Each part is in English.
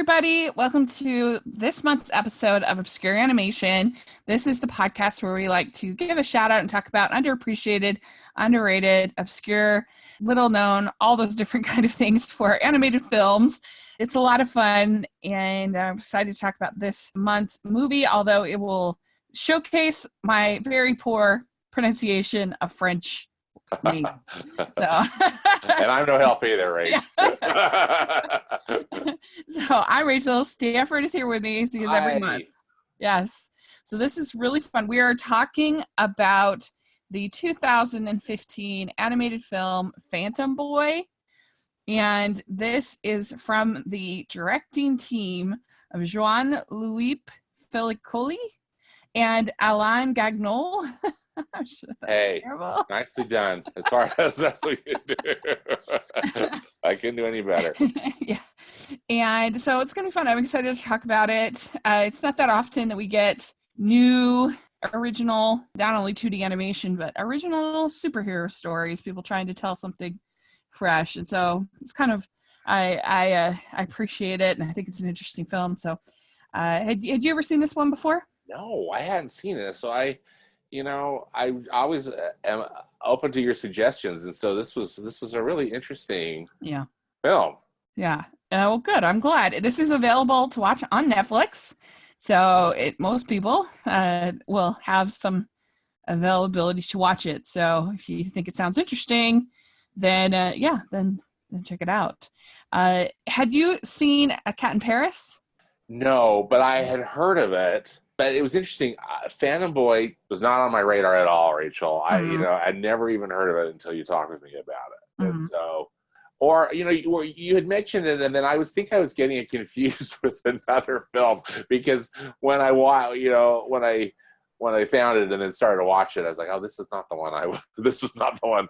everybody. Welcome to this month's episode of Obscure Animation. This is the podcast where we like to give a shout out and talk about underappreciated, underrated, obscure, little known, all those different kind of things for animated films. It's a lot of fun, and I'm excited to talk about this month's movie, although it will showcase my very poor pronunciation of French name. So. And I'm no help either, Rach. So I'm Rachel. Stanford is here with me because every month. Yes. So this is really fun. We are talking about the 2015 animated film Phantom Boy. And this is from the directing team of Jean-Louis Pellicoli and Alain Gagnon. Hey, nicely done. As far as best we can do. I couldn't do any better. Yeah. And so it's going to be fun. I'm excited to talk about it. It's not that often that we get new, original, not only 2D animation, but original superhero stories, people trying to tell something fresh. And so it's kind of, I appreciate it. And I think it's an interesting film. So had you ever seen this one before? No, I hadn't seen it. So I always am open to your suggestions, and so this was a really interesting film. Yeah. Well, good. I'm glad. This is available to watch on Netflix, so most people will have some availability to watch it. So if you think it sounds interesting, then then check it out. Had you seen A Cat in Paris? No, but I had heard of it. But it was interesting. Phantom Boy was not on my radar at all, Rachel. I'd never even heard of it until you talked with me about it. Mm-hmm. And so, or you had mentioned it, and then I was getting it confused with another film because when I found it and then started to watch it, I was like, oh, this is not the one. This was not the one.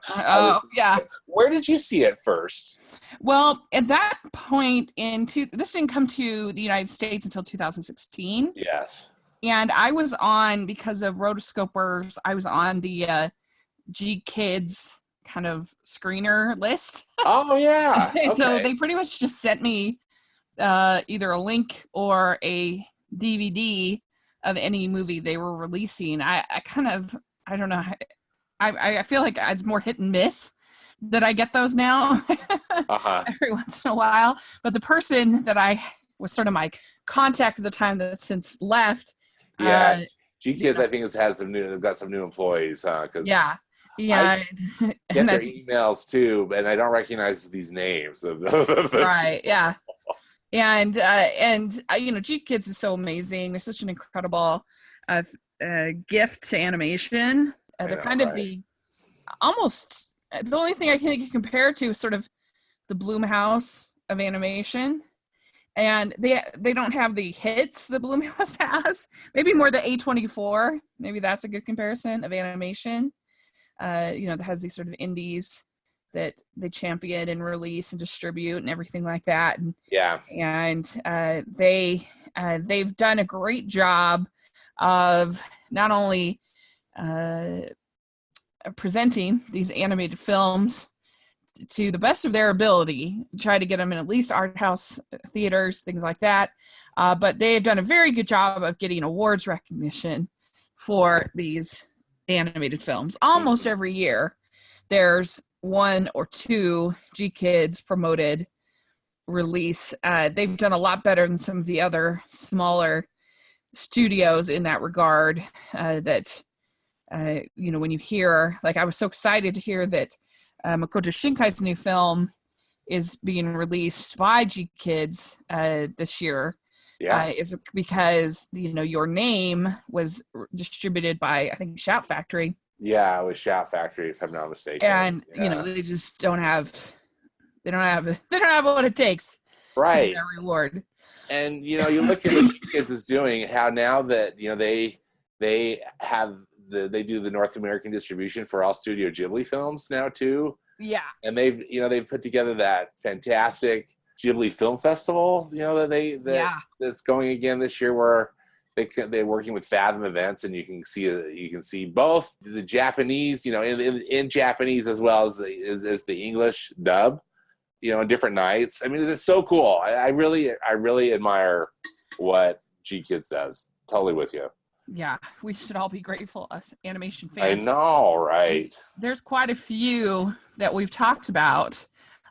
Yeah. Where did you see it first? Well, at that point, this didn't come to the United States until 2016. Yes. And I was on, because of Rotoscopers, I was on the G Kids kind of screener list. Oh, yeah. And okay. so they pretty much just sent me either a link or a DVD of any movie they were releasing. I don't know. I feel like it's more hit and miss that I get those now every once in a while. But the person that I was sort of my contact at the time that's since left. Yeah, G-Kids, I think, they've got some new employees, huh? Yeah. I get their emails too, and I don't recognize these names. Right, yeah. And G-Kids is so amazing. They're such an incredible gift to animation. They're kind of the only thing I can compare it to is sort of the Blumhouse of animation. And they don't have the hits that Blumhouse has. Maybe more the A24. Maybe that's a good comparison of animation. That has these sort of indies that they champion and release and distribute and everything like that. And, yeah. And they've done a great job of not only presenting these animated films to the best of their ability, try to get them in at least art house theaters, things like that. But they've done a very good job of getting awards recognition for these animated films. Almost every year, there's one or two G-Kids promoted release. They've done a lot better than some of the other smaller studios in that regard. When you hear, like, I was so excited to hear that Makoto Shinkai's new film is being released by G-Kids this year. Yeah. Is because Your Name was distributed by, I think, Shout Factory. Yeah, it was Shout Factory, if I'm not mistaken. And they just don't have what it takes. Right. To get that reward. And you look at what G-Kids is doing, how now that they do the North American distribution for all Studio Ghibli films now too. Yeah. And they've put together that fantastic Ghibli Film Festival, that's going again this year, where they're working with Fathom Events, and you can see both the Japanese, in Japanese as well as the English dub different nights. I mean, it's so cool. I really admire what GKIDS does. Totally with you. Yeah, we should all be grateful, us animation I fans. know, right? There's quite a few that we've talked about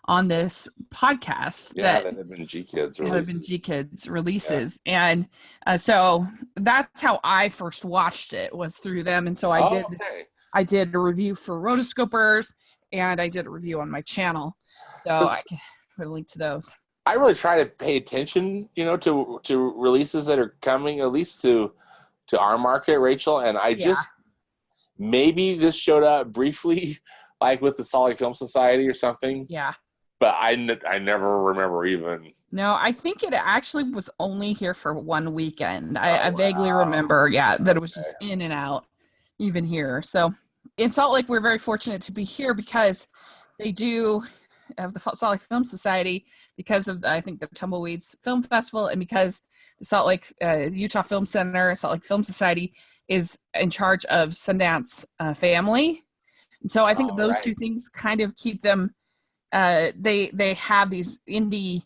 on this podcast that have been GKIDS releases. And so that's how I first watched it, was through them. And so I did a review for Rotoscopers, and I did a review on my channel. So I can put a link to those. I really try to pay attention, to releases that are coming, at least to our market, Rachel. And I just, maybe this showed up briefly, like with the Salt Lake Film Society or something. Yeah. But I never remember even. No, I think it actually was only here for one weekend. I vaguely remember, that it was just in and out, even here. So in Salt Lake, we're very fortunate to be here because they do have the Salt Lake Film Society, because of, I think, the Tumbleweeds Film Festival, and because the Salt Lake Utah Film Center, Salt Lake Film Society, is in charge of Sundance Family. And so I think those two things kind of keep them. They have these indie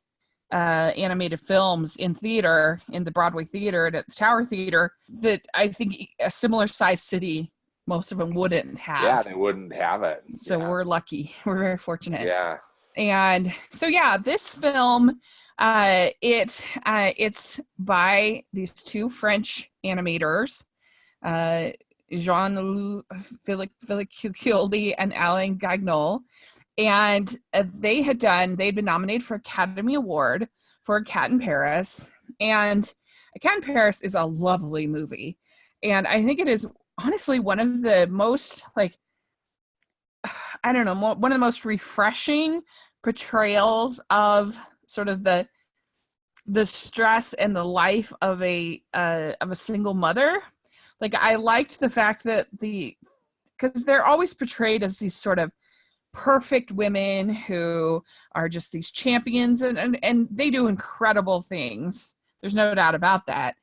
animated films in theater, in the Broadway theater and at the Tower Theater, that I think a similar size city, most of them wouldn't have. Yeah, they wouldn't have it. So we're lucky. We're very fortunate. Yeah. And so, this film, it's by these two French animators, Jean-Loup Villequioldi and Alain Gagnol. And they'd been nominated for Academy Award for A Cat in Paris. And A Cat in Paris is a lovely movie. And I think it is honestly one of the most, one of the most refreshing portrayals of sort of the stress and the life of a single mother. Like, I liked the fact that because they're always portrayed as these sort of perfect women who are just these champions, and they do incredible things. There's no doubt about that.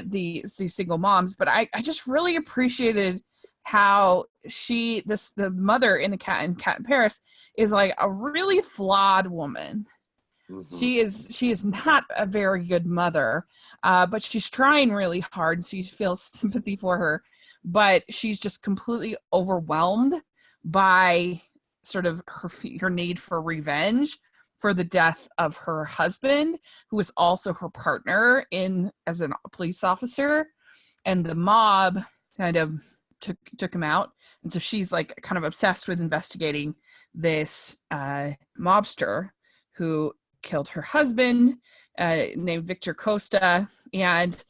These single moms, but I just really appreciated how the mother in Cat in Paris is like a really flawed woman. Mm-hmm. She is not a very good mother, but she's trying really hard, so you feel sympathy for her. But she's just completely overwhelmed by sort of her need for revenge for the death of her husband, who was also her partner as a police officer, and the mob kind of took him out. And so she's like kind of obsessed with investigating this mobster who killed her husband, named Victor Costa, and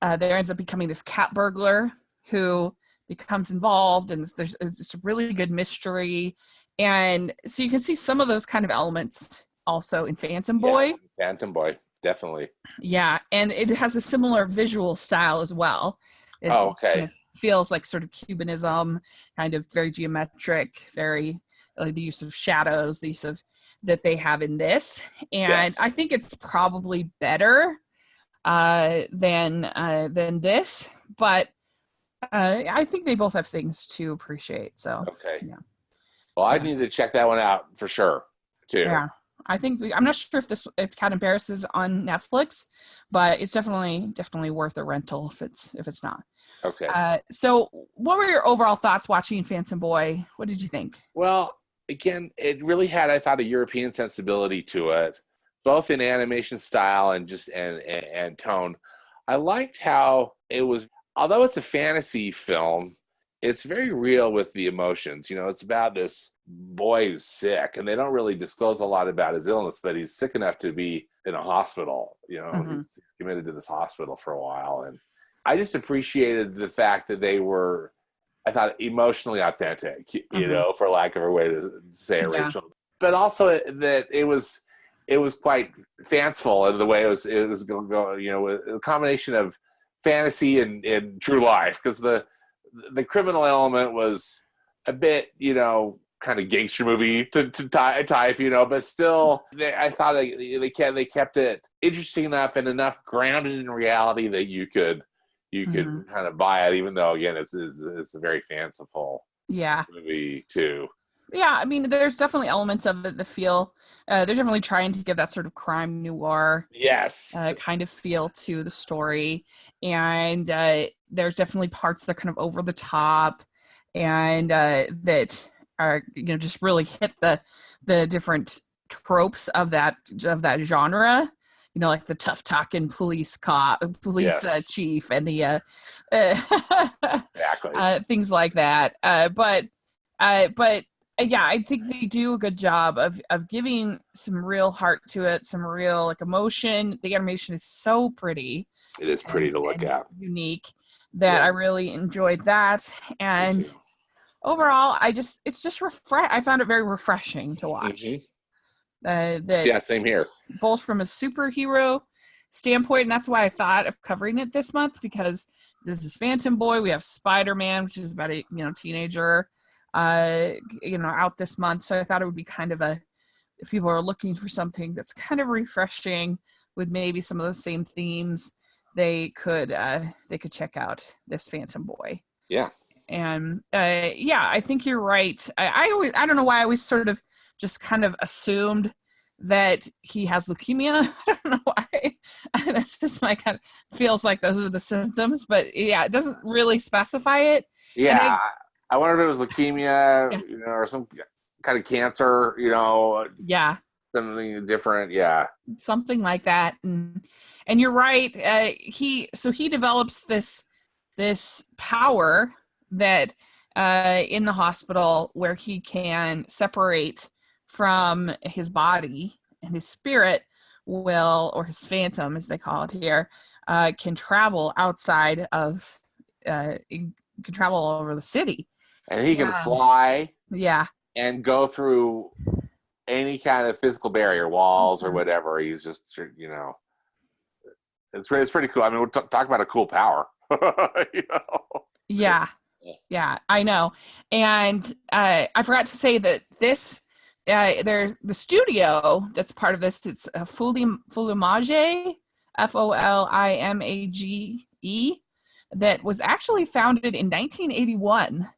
there ends up becoming this cat burglar who becomes involved, and there's this really good mystery. And so you can see some of those kind of elements also in Phantom Boy. Yeah, Phantom Boy, definitely. Yeah, and it has a similar visual style as well. It kind of feels like sort of Cubanism, kind of very geometric, very the use of shadows, the use of that they have in this. And I think it's probably better than this, but I think they both have things to appreciate. So well, I need to check that one out for sure too. Yeah, I think I'm not sure if Cat in Paris is on Netflix, but it's definitely worth a rental if it's not. Okay. So what were your overall thoughts watching Phantom Boy? What did you think? Well, again, it really had, I thought, a European sensibility to it, both in animation style and just and tone. I liked how it was, although it's a fantasy film, it's very real with the emotions. It's about this boy who's sick, and they don't really disclose a lot about his illness, but he's sick enough to be in a hospital. He's committed to this hospital for a while. And I just appreciated the fact that they were, I thought, emotionally authentic, for lack of a way to say it, Rachel. But also that it was quite fanciful in the way it was going to go, a combination of fantasy and true life, because the criminal element was a bit, kind of gangster movie to type, but still, I thought they kept it interesting enough and enough grounded in reality that you could kind of buy it, even though, again, it's a very fanciful movie too. Yeah, I mean, there's definitely elements of it that feel they're definitely trying to give that sort of crime noir Yes. kind of feel to the story, and there's definitely parts that are kind of over the top, and that are just really hit the different tropes of that genre. Like the tough talking police Yes. chief, and the Exactly. things like that. But yeah, I think they do a good job of giving some real heart to it, some real like emotion. The animation is so pretty It is pretty to look and at. unique that I really enjoyed that. Me And too. overall, it's just I found it very refreshing to watch. Mm-hmm. That Yeah, same here. both from a superhero standpoint, and that's why I thought of covering it this month, because this is Phantom Boy. We have Spider-Man, which is about a teenager, out this month. So I thought it would be kind of if people are looking for something that's kind of refreshing with maybe some of the same themes, they could check out this Phantom Boy. Yeah. And yeah, I think you're right. I don't know why I always sort of just kind of assumed that he has leukemia. I don't know why. That's just my kind of feels like those are the symptoms, but yeah, it doesn't really specify it. Yeah. I wonder if it was leukemia, Yeah. or some kind of cancer, Yeah. something different. Yeah. Something like that. And you're right. He develops this power that in the hospital, where he can separate from his body, and his spirit or his phantom, as they call it here, can travel outside of, can travel all over the city. And he can fly. Yeah. And go through any kind of physical barrier, walls or whatever. He's just, it's pretty cool. I mean, we're talking about a cool power. Yeah, I know. And I forgot to say that this, there's the studio that's part of this. It's Folimage, Folimage, that was actually founded in 1981.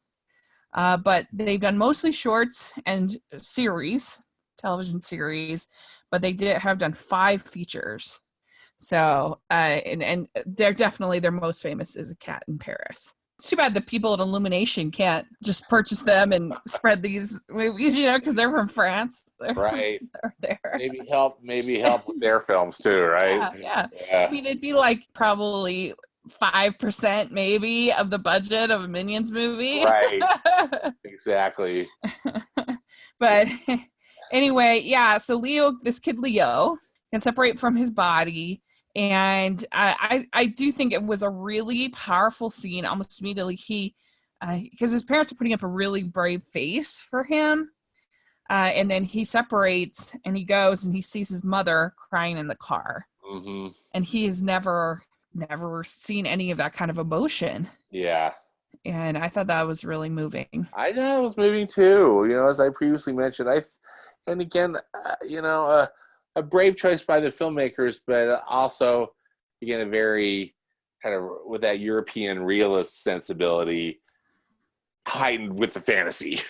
But they've done mostly shorts and television series, but they have done 5 features. So, and they're definitely their most famous is A Cat in Paris. It's too bad the people at Illumination can't just purchase them and spread these movies, because they're from France. Right. They're there. Maybe help with their films too, right? Yeah. I mean, it'd be like probably 5% maybe of the budget of a Minions movie. Right. Exactly. But anyway, yeah, so this kid Leo can separate from his body, and I do think it was a really powerful scene. Almost immediately, because his parents are putting up a really brave face for him, and then he separates and he goes and he sees his mother crying in the car, and he has never seen any of that kind of emotion. Yeah. And I thought that was really moving. I know it was moving too. As I previously mentioned, and again, a brave choice by the filmmakers, but also, again, a very kind of with that European realist sensibility, heightened with the fantasy.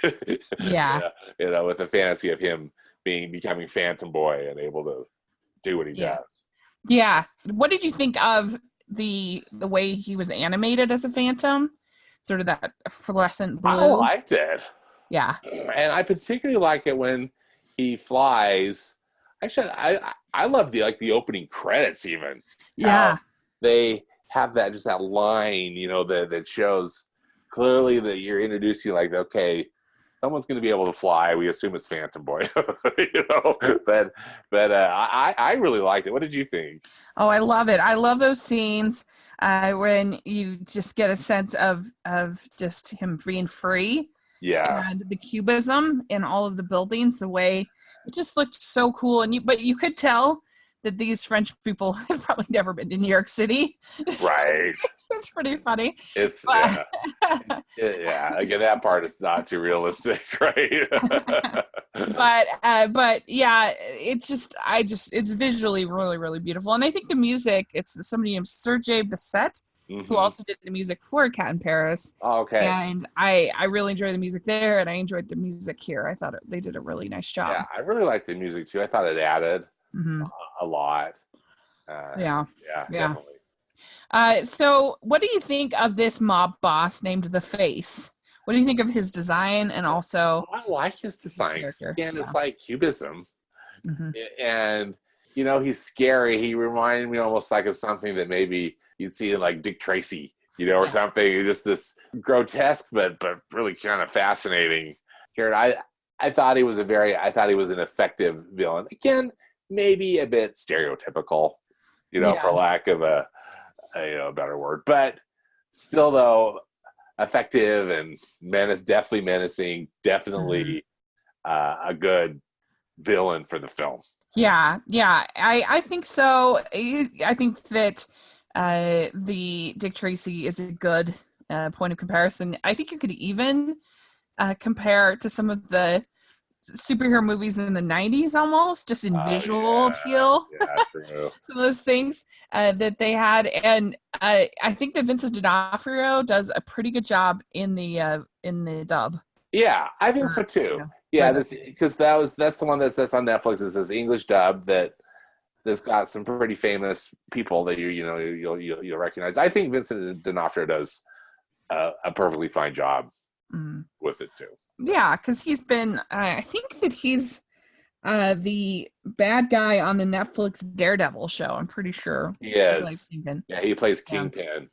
Yeah. With the fantasy of him becoming Phantom Boy and able to do what he does. Yeah. What did you think of the way he was animated as a Phantom? Sort of that fluorescent blue. I liked it. Yeah. And I particularly like it when he flies. Actually, I love the opening credits even. Yeah. They have that line, that shows clearly that you're introducing okay, someone's going to be able to fly. We assume it's Phantom Boy, But I really liked it. What did you think? Oh, I love it. I love those scenes when you just get a sense of just him being free. Yeah. And the cubism in all of the buildings, the way it just looked so cool. But you could tell that these French people have probably never been to New York City. Right. That's pretty funny. It's yeah. Again, that part is not too realistic, right? but yeah, it's visually really, really beautiful. And I think the music, it's somebody named Serge Bissette who also did the music for Cat in Paris. Oh, okay. And I really enjoyed the music there, and I enjoyed the music here. I thought they did a really nice job. Yeah, I really liked the music too. I thought it added a lot. Yeah, Definitely. So what do you think of this mob boss named The Face? What do you think of his design and also I like his design. Again, it's like cubism. Mm-hmm. And, you know, he's scary. He reminded me almost like of something that maybe you'd see in like Dick Tracy, you know, or something. Just this grotesque, but really kind of fascinating character. I thought he was an effective villain. Again, maybe a bit stereotypical, you know, for lack of a better word. But still, though, effective and definitely menacing, definitely a good villain for the film. Yeah, I think so. I think that the Dick Tracy is a good point of comparison. I think you could even compare to some of the superhero movies in the 90s almost, just in visual appeal. Yeah, true. Some of those things that they had. And I think that Vincent D'Onofrio does a pretty good job in the dub. Yeah, I think so too. Yeah, because that's the one that's on Netflix. It's this English dub that's got some pretty famous people that you'll recognize. I think Vincent D'Onofrio does a perfectly fine job with it too. Yeah, because he's been. I think that he's the bad guy on the Netflix Daredevil show. I'm pretty sure. He is. Yeah, he plays Kingpin.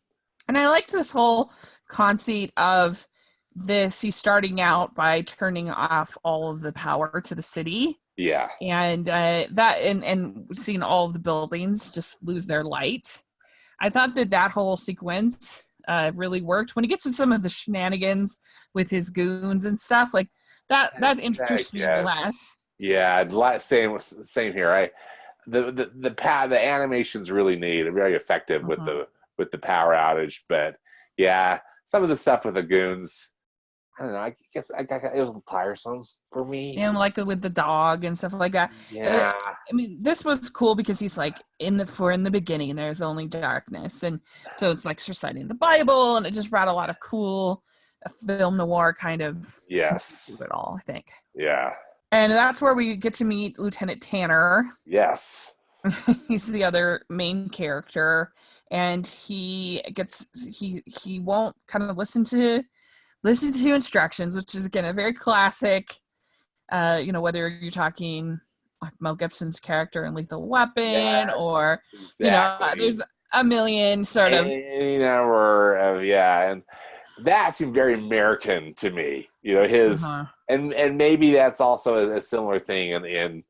And I liked this whole conceit of this. He's starting out by turning off all of the power to the city. Yeah. And and seeing all of the buildings just lose their light. I thought that whole sequence really worked. When he gets to some of the shenanigans with his goons and stuff, like that interests me less. Yeah, same here. The animation's really neat and very effective with the power outage, but yeah, some of the stuff with the goons, I don't know. I guess it was a little tiresome for me. And like with the dog and stuff like that. Yeah. I mean, this was cool because he's like in the beginning there's only darkness, and so it's like reciting the Bible, and it just brought a lot of cool film noir kind of to it all, I think. Yeah. And that's where we get to meet Lieutenant Tanner. Yes. He's the other main character, and he won't kind of listen to instructions, which is again a very classic. Whether you're talking like Mel Gibson's character in Lethal Weapon, or there's a million sort of. And that seemed very American to me. His and maybe that's also a similar thing in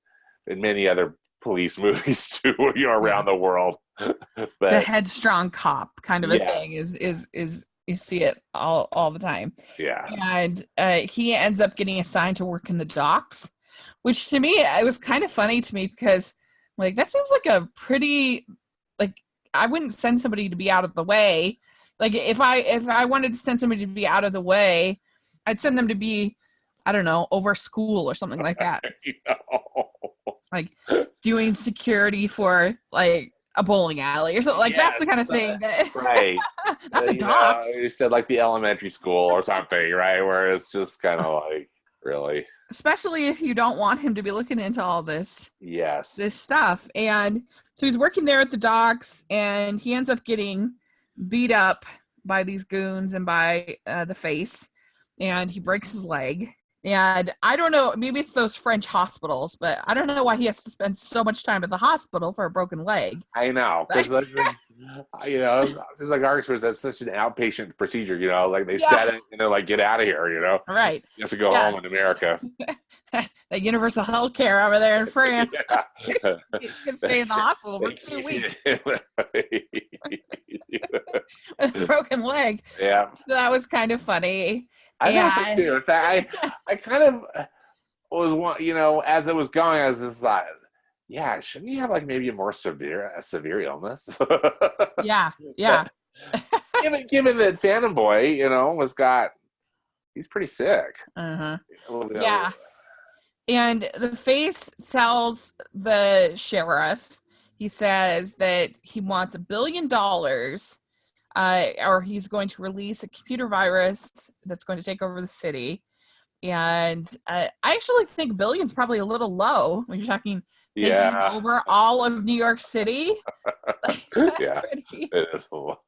many other police movies too, around the world. But the headstrong cop kind of a thing is you see it all the time. Yeah. And he ends up getting assigned to work in the docks, which to me, it was kind of funny to me because like that seems like a pretty, like, I wouldn't send somebody to be out of the way. Like if I wanted to send somebody to be out of the way, I'd send them to be, I don't know, over school or something like that. Like doing security for like a bowling alley or something. Like that's the kind of thing that right. Not the docks. You said like the elementary school or something, right? Where it's just kind of like, really. Especially if you don't want him to be looking into all this. Yes. This stuff. And so he's working there at the docks, and he ends up getting beat up by these goons and by the Face, and he breaks his leg. And I don't know, maybe it's those French hospitals, but I don't know why he has to spend so much time at the hospital for a broken leg. I know, because it's like Oxford, that's such an outpatient procedure. Like they set it and they're like, get out of here. Right. You have to go home in America. That universal health care over there in France. You can stay in the hospital for 2 weeks. With a broken leg. Yeah. That was kind of funny. I know so too. In fact, I kind of was, as it was going, I was just like, yeah, shouldn't you have like maybe a severe illness? Yeah. given that Phantom Boy, he's pretty sick. Yeah. And the Face tells the sheriff, he says that he wants $1 billion or he's going to release a computer virus that's going to take over the city. And I actually think billion's probably a little low when you're talking taking over all of New York City. Yeah, it is a little.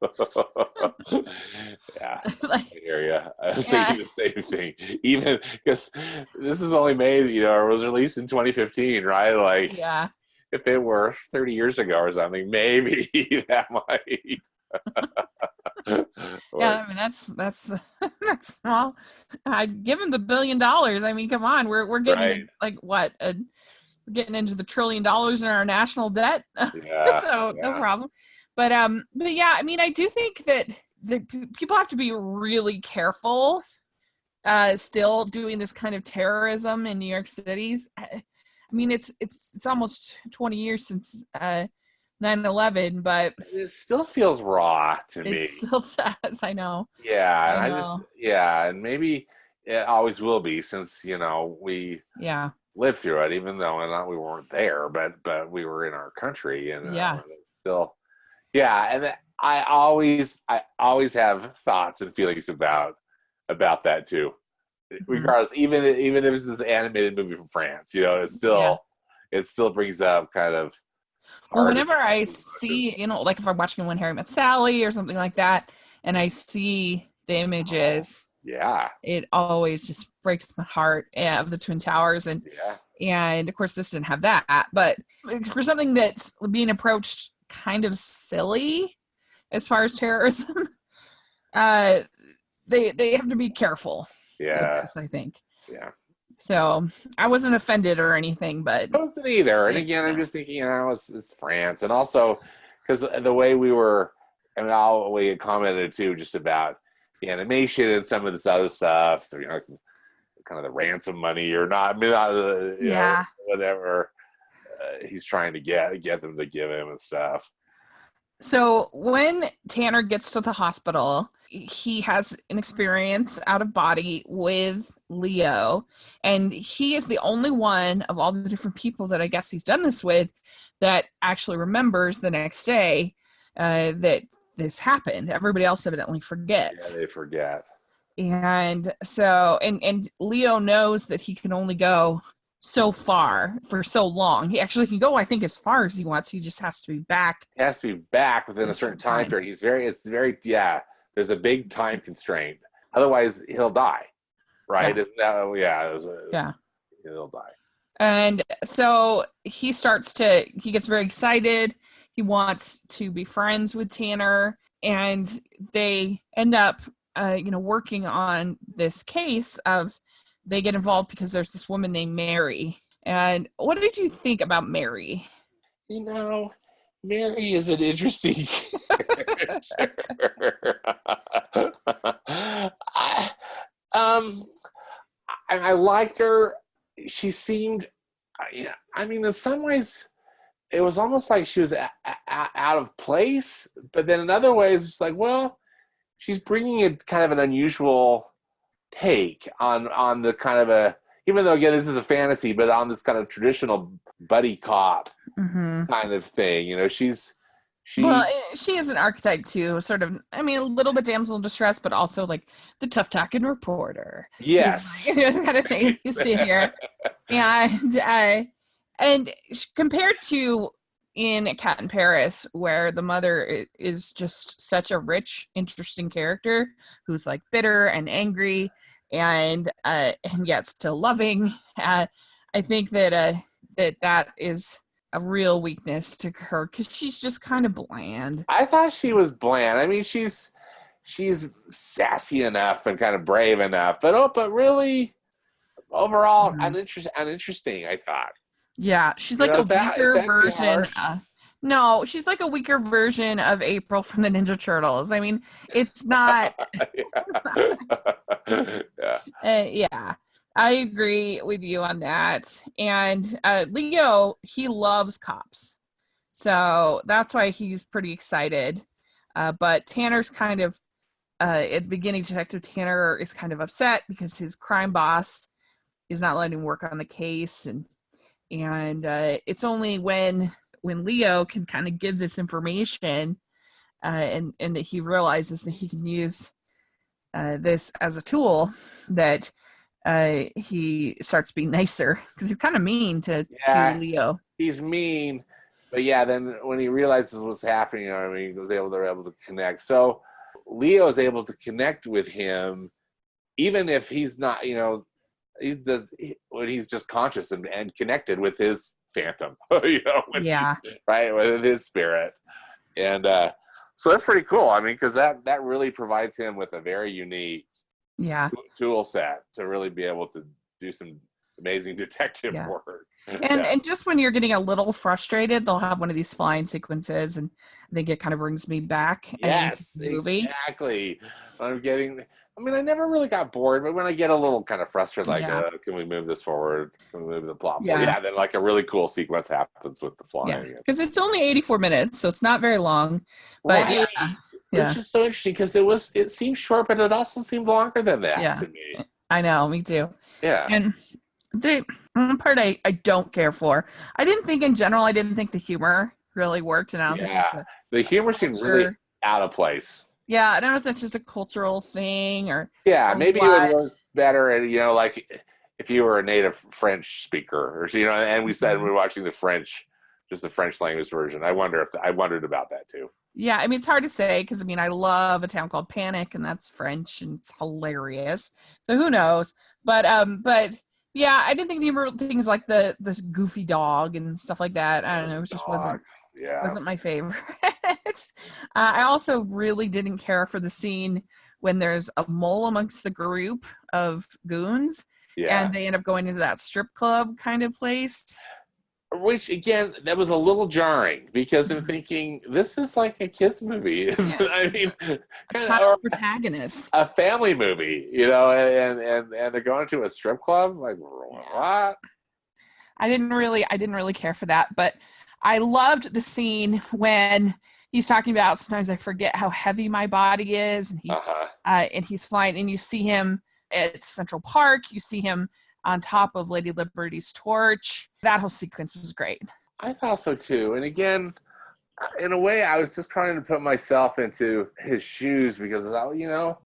Yeah, I hear you. I was thinking the same thing. Even because this was only made, or was released in 2015, right? Like, if it were 30 years ago or something, maybe that might. Yeah, I mean that's small. Given the $1 billion, I mean, come on, we're getting like what? We're getting into the $1 trillion in our national debt. Yeah, so no problem. But yeah, I mean, I do think that people have to be really careful. Still doing this kind of terrorism in New York City's. I mean, it's almost 20 years since 9/11, but it still feels raw to me. It still does. I know. Yeah, I know. And maybe it always will be, since we lived through it, even though we weren't there, but we were in our country, and still, and I always have thoughts and feelings about that too. Regardless, even if it's this animated movie from France, it still brings up kind of. Well, whenever I see, like if I'm watching When Harry Met Sally or something like that, and I see the images, it always just breaks my heart of the Twin Towers, and of course this didn't have that, but for something that's being approached kind of silly as far as terrorism, they have to be careful. Yes, I think. Yeah. So I wasn't offended or anything, but I wasn't either. And again, I'm just thinking, it's France, and also because the way we were, we had commented too, just about the animation and some of this other stuff, kind of the ransom money or not, whatever he's trying to get them to give him and stuff. So when Tanner gets to the hospital, he has an experience out of body with Leo, and he is the only one of all the different people that I guess he's done this with that actually remembers the next day that this happened. Everybody else evidently forgets. Yeah, they forget. And so, and Leo knows that he can only go so far for so long. He actually can go, I think, as far as he wants. He just has to be back. He has to be back within a certain time period. There's a big time constraint. Otherwise, he'll die. Right? Isn't that? He'll die. And so he gets very excited. He wants to be friends with Tanner, and they end up, working on this case of. They get involved because there's this woman named Mary. And what did you think about Mary? Mary is an interesting character. I liked her. She seemed, in some ways, it was almost like she was out of place. But then in other ways, it's like, well, she's bringing a kind of an unusual take on the kind of even though again this is a fantasy, but on this kind of traditional buddy cop kind of thing. She is an archetype too, sort of. I mean, a little bit damsel in distress, but also like the tough talking reporter. Yes, kind of thing you see here. And compared to in Cat in Paris, where the mother is just such a rich, interesting character who's like bitter and angry and yet still loving. I think that that is a real weakness to her because she's just kind of bland. I thought she was bland. I mean, she's sassy enough and kind of brave enough, but really overall uninteresting, I thought. Yeah, she's like a weaker version. No, she's like a weaker version of April from the Ninja Turtles. I mean, it's not. Yeah, I agree with you on that. And Leo, he loves cops, so that's why he's pretty excited. But Tanner's kind of at the beginning. Detective Tanner is kind of upset because his crime boss is not letting him work on the case, and it's only when Leo can kind of give this information and that he realizes that he can use this as a tool, that he starts being nicer, because he's kind of mean to Leo. He's mean, but yeah, then when he realizes what's happening, he was able to connect. So Leo is able to connect with him, even if he's not, when he's just conscious and connected with his phantom, right, with his spirit. And so that's pretty cool. Because that really provides him with a very unique tool set to really be able to do some amazing detective work. And just when you're getting a little frustrated, they'll have one of these flying sequences, and I think it kind of brings me back. Yes, the movie. Exactly. I never really got bored, but when I get a little kind of frustrated, can we move this forward? Can we move the plot forward? Yeah, then like a really cool sequence happens with the flying. Yeah, because it's only 84 minutes, so it's not very long. But which is so interesting, because it seemed short, but it also seemed longer than that to me. I know, me too. Yeah. And the part I don't care for, I didn't think the humor really worked. And I don't think the humor seemed really out of place. Yeah, I don't know if that's just a cultural thing or maybe it would work better at, like if you were a native French speaker, or and we said we're watching the French language version. I wondered about that too. Yeah, it's hard to say, because I love A Town Called Panic, and that's French and it's hilarious. So who knows? But yeah, I didn't think the things like this goofy dog and stuff like that. I don't know. It just wasn't my favorite. I also really didn't care for the scene when there's a mole amongst the group of goons, and they end up going into that strip club kind of place. Which, again, that was a little jarring, because I'm thinking, this is like a kid's movie. A child protagonist. A family movie, and they're going to a strip club? Like, what? I didn't really care for that, but I loved the scene when he's talking about, sometimes I forget how heavy my body is, and and he's flying, and you see him at Central Park, you see him on top of Lady Liberty's torch. That whole sequence was great. I thought so too. And again, in a way, I was just trying to put myself into his shoes, because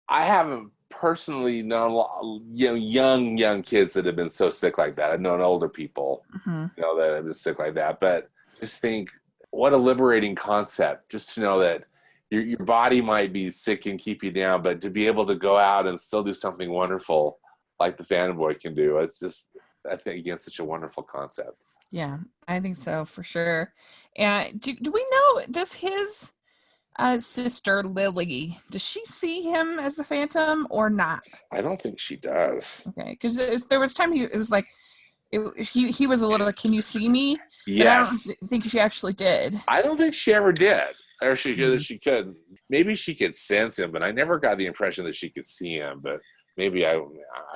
I haven't personally known young kids that have been so sick like that. I've known older people that have been sick like that. But just think, what a liberating concept, just to know that your body might be sick and keep you down, but to be able to go out and still do something wonderful like the Phantom Boy can do. It's just, I think, again, such a wonderful concept. Yeah, I think so, for sure. And do we know, does his sister Lily, does she see him as the Phantom or not? I don't think she does. Okay, because there was time he was a little, can you see me? Yes. But I don't think she actually did. I don't think she ever did. Or she could. Maybe she could sense him, but I never got the impression that she could see him. But maybe I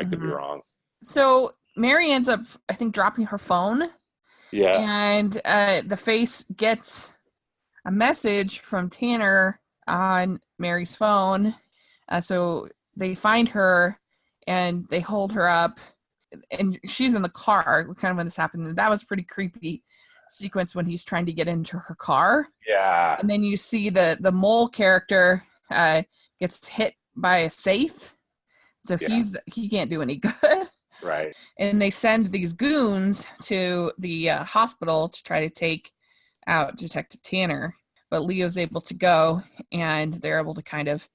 could be wrong. So Mary ends up, I think, dropping her phone. Yeah. And the face gets a message from Tanner on Mary's phone. So they find her and they hold her up, and she's in the car kind of when this happened. And that was a pretty creepy sequence when he's trying to get into her car. Yeah. And then you see the mole character gets hit by a safe. So he can't do any good. Right. And they send these goons to the hospital to try to take out Detective Tanner. But Leo's able to go, and they're able to kind of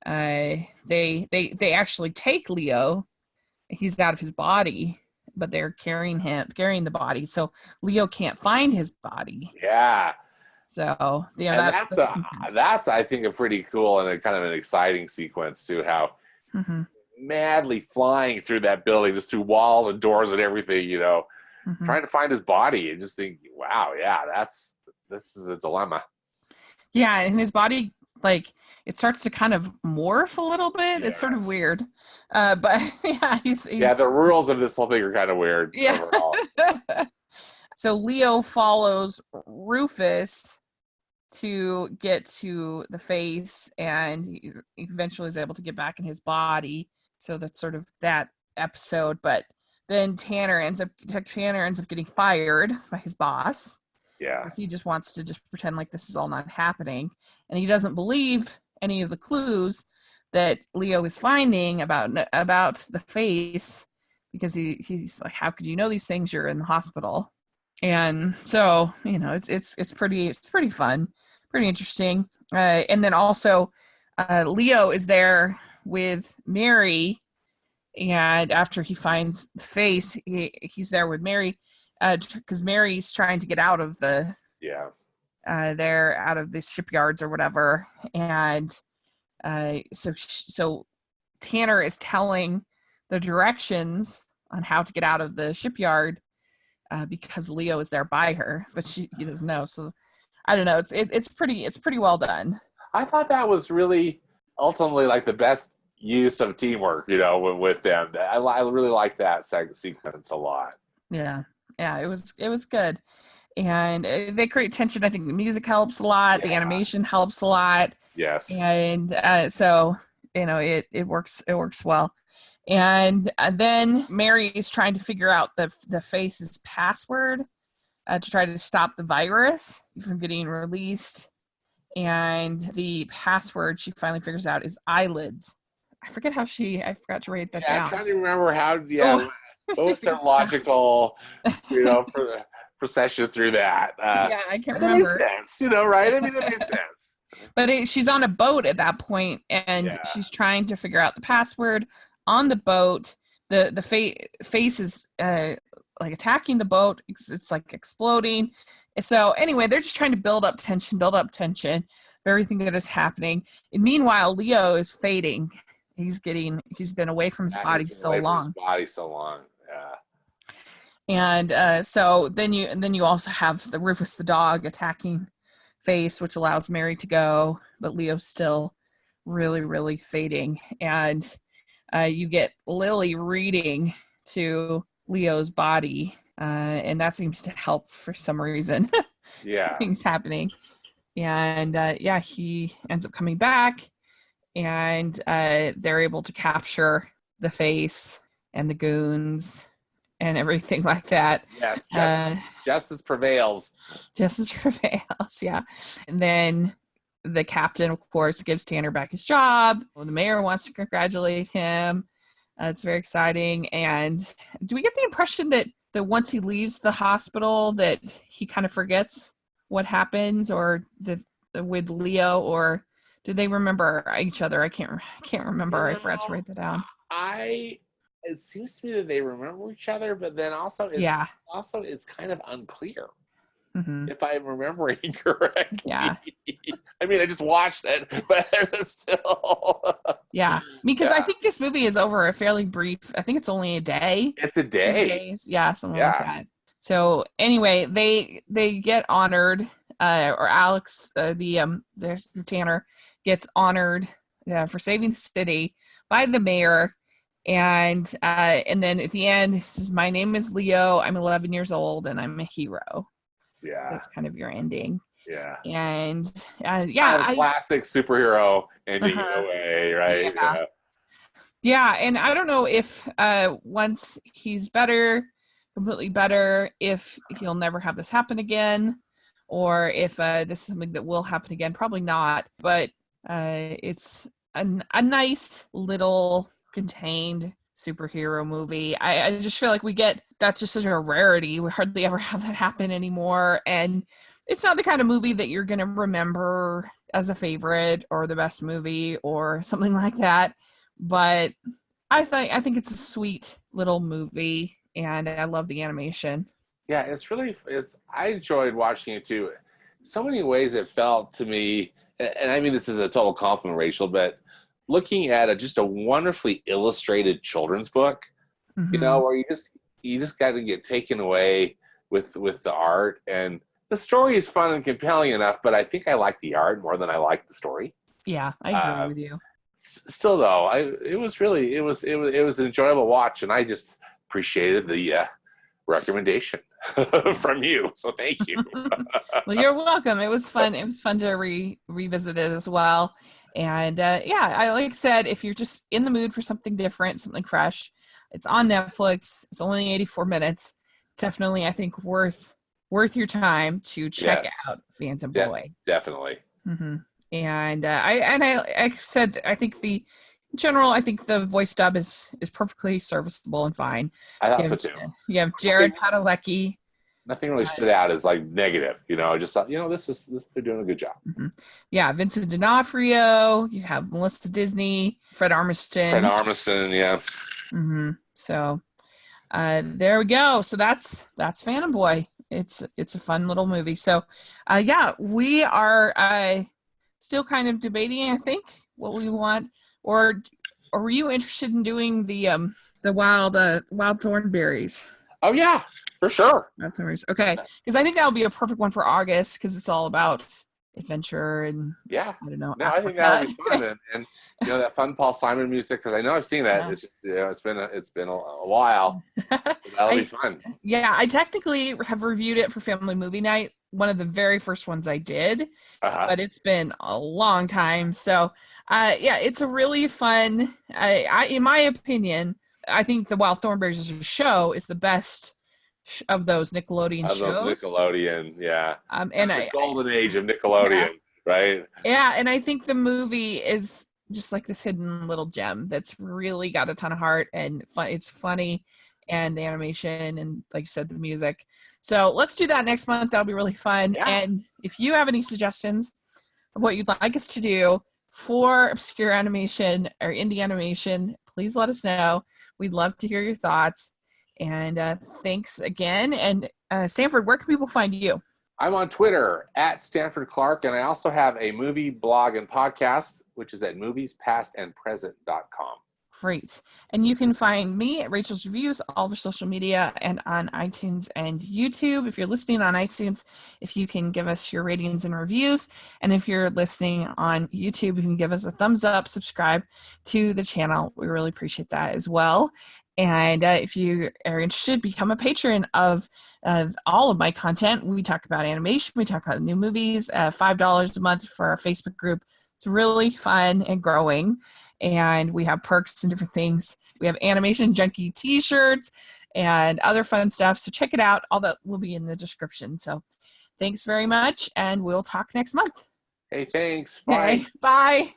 they actually take Leo. He's out of his body, but they're carrying the body. So Leo can't find his body. Yeah. So that's I think a pretty cool and a kind of an exciting sequence too, how madly flying through that building, just through walls and doors and everything, trying to find his body, and just think, wow, yeah, this is a dilemma. Yeah, and his body, like, it starts to kind of morph a little bit. Yes. It's sort of weird. But yeah, he's the rules of this whole thing are kind of weird overall. So Leo follows Rufus to get to the face, and he eventually is able to get back in his body. So that's sort of that episode. But then Tanner ends up getting fired by his boss. Yeah. He just wants to just pretend like this is all not happening. And he doesn't believe any of the clues that Leo is finding about the face, because he's like, how could you know these things? You're in the hospital. And so, it's pretty fun, pretty interesting. And then also, Leo is there with Mary, and after he finds the face, he's there with Mary, because Mary's trying to get out of the they're out of the shipyards or whatever, and so Tanner is telling the directions on how to get out of the shipyard, because Leo is there by her, but he doesn't know. So I don't know. It's pretty well done. I thought that was really ultimately like the best use of teamwork, with them. I really like that sequence a lot. Yeah, it was good, and they create tension. I think the music helps a lot. The animation helps a lot. Yes, and so it works well. And then Mary is trying to figure out the face's password, to try to stop the virus from getting released. And the password she finally figures out is eyelids. I forgot to write that down. I'm trying to remember how. What was their logical, procession through that? I can't remember. It makes sense, right? I mean, it makes sense. But she's on a boat at that point, and she's trying to figure out the password on the boat. The face is like attacking the boat. It's like exploding. So anyway, they're just trying to build up tension for everything that is happening. And meanwhile, Leo is fading. He's been away from his body so long. Yeah. And so then you also have the Rufus the dog attacking face, which allows Mary to go, but Leo's still really, really fading. And you get Lily reading to Leo's body, and that seems to help for some reason. Yeah. Things happening. And he ends up coming back, and they're able to capture the face and the goons and everything like that. Yes, justice prevails. Justice prevails, yeah. And then the captain, of course, gives Tanner back his job. Well, the mayor wants to congratulate him. It's very exciting. And do we get the impression that once he leaves the hospital that he kind of forgets what happens, or that with Leo, or do they remember each other? I can't remember. I forgot to write that down. It seems to me that they remember each other, but then also it's kind of unclear. Mm-hmm. If I'm remembering correctly. Yeah. I mean, I just watched it, but still. Yeah. Because I think this movie is over a fairly brief, I think it's only a day. It's a day. 2 days. Yeah, something like that. So anyway, they get honored, or Alex, the Tanner gets honored for saving the city by the mayor. And then at the end, he says, "My name is Leo. I'm 11 years old, and I'm a hero." Yeah, that's kind of your ending. Yeah, and classic superhero ending in a way, right? Yeah, and I don't know if once he's completely better, if he'll never have this happen again, or if this is something that will happen again. Probably not, but it's a nice little contained superhero movie. I just feel like that's just such a rarity. We hardly ever have that happen anymore, and it's not the kind of movie that you're going to remember as a favorite or the best movie or something like that, but I think it's a sweet little movie, and I love the animation. Yeah, I enjoyed watching it too. So many ways it felt to me, and I mean this is a total compliment, Rachel, but looking at just a wonderfully illustrated children's book, mm-hmm. Where you just got to get taken away with the art, and the story is fun and compelling enough, but I think I like the art more than I like the story. Yeah, I agree with you. Still though, it was an enjoyable watch, and I just appreciated the recommendation from you. So thank you. Well, you're welcome. It was fun. It was fun to revisit it as well. And I like I said, if you're just in the mood for something different, something fresh, it's on Netflix. It's only 84 minutes. Definitely, I think worth worth your time to check Yes. out Phantom Boy. Definitely. Mm-hmm. And I said, I think in general, I think the voice dub is perfectly serviceable and fine. I thought so too. You have Jared Padalecki. Nothing really stood out as like negative, you know. I just thought, you know, this they're doing a good job. Mm-hmm. Yeah, Vincent D'Onofrio. You have Melissa Disney, Fred Armisen. Yeah. Mm-hmm. So there we go. So that's Phantom Boy. It's a fun little movie. So yeah, we are still kind of debating, I think, what we want. Or were you interested in doing the wild thornberries? Oh yeah, for sure. Wild thornberries. Okay, because I think that would be a perfect one for August because it's all about adventure and I don't know. No, I think that would be fun, and you know that fun Paul Simon music because I know I've seen that. Yeah. It's just, you know, it's been a while. So that'll be fun. Yeah, I technically have reviewed it for Family Movie Night, one of the very first ones I did, but it's been a long time. So yeah, it's a really fun. I in my opinion, I think the Wild Thornberries as a show is the best of those Nickelodeon shows. Nickelodeon, yeah. And the golden age of Nickelodeon, right? Yeah, and I think the movie is just like this hidden little gem that's really got a ton of heart and fun. It's funny, and the animation, and like I said, the music. So let's do that next month. That'll be really fun. Yeah. And if you have any suggestions of what you'd like us to do for obscure animation or indie animation, please let us know. We'd love to hear your thoughts. And thanks again. And Stanford, where can people find you? I'm on Twitter at Stanford Clark, and I also have a movie blog and podcast, which is at moviespastandpresent.com. Great. And you can find me at Rachel's Reviews, all over social media, and on iTunes and YouTube. If you're listening on iTunes, if you can give us your ratings and reviews. And if you're listening on YouTube, you can give us a thumbs up, subscribe to the channel. We really appreciate that as well. And if you are interested, become a patron of all of my content. We talk about animation. We talk about new movies, $5 a month for our Facebook group. It's really fun and growing. And we have perks and different things. We have Animation Junkie t-shirts and other fun stuff. So check it out. All that will be in the description. So thanks very much. And we'll talk next month. Hey, thanks. Bye. Okay, bye.